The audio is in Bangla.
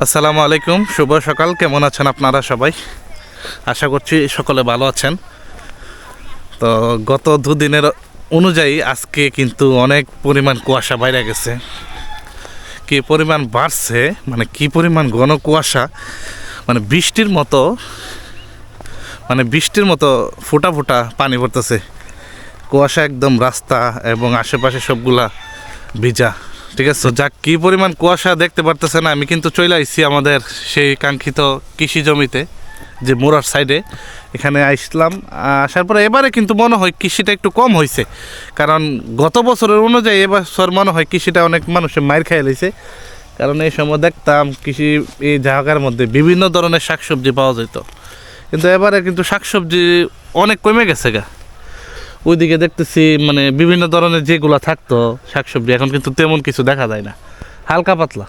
আসসালামু আলাইকুম, শুভ সকাল। কেমন আছেন আপনারা সবাই? আশা করছি সকলে ভালো আছেন। তো গত দুদিনের অনুযায়ী আজকে কিন্তু অনেক পরিমাণ কুয়াশা বাইরে গেছে। কি পরিমাণ বাড়ছে, মানে কি পরিমাণ ঘন কুয়াশা, মানে বৃষ্টির মতো ফোঁটা ফোঁটা পানি পড়তেছে। কুয়াশা একদম রাস্তা এবং আশেপাশে সবগুলা ভিজা। ঠিক আছে, যাক কি পরিমাণ কুয়াশা দেখতে পারতেছেন। আমি কিন্তু চলে আইছি আমাদের সেই কাঙ্ক্ষিত কৃষি জমিতে, যে মোড়ার সাইডে। এখানে আসলাম, আসার পরে এবারে কিন্তু মনে হয় কৃষিটা একটু কম হয়েছে, কারণ গত বছরের অনুযায়ী এবছর মনে হয় কৃষিটা অনেক মানুষের মাইর খাইয়ে লইছে। কারণ এই সময় দেখতাম কৃষি এই জায়গার মধ্যে বিভিন্ন ধরনের শাকসবজি পাওয়া যেত, কিন্তু এবারে কিন্তু শাকসবজি অনেক কমে গেছে গা। ওইদিকে দেখতেছি মানে বিভিন্ন ধরনের যেগুলো থাকতো শাকসবজি, এখন কিন্তু তেমন কিছু দেখা যায় না, হালকা পাতলা।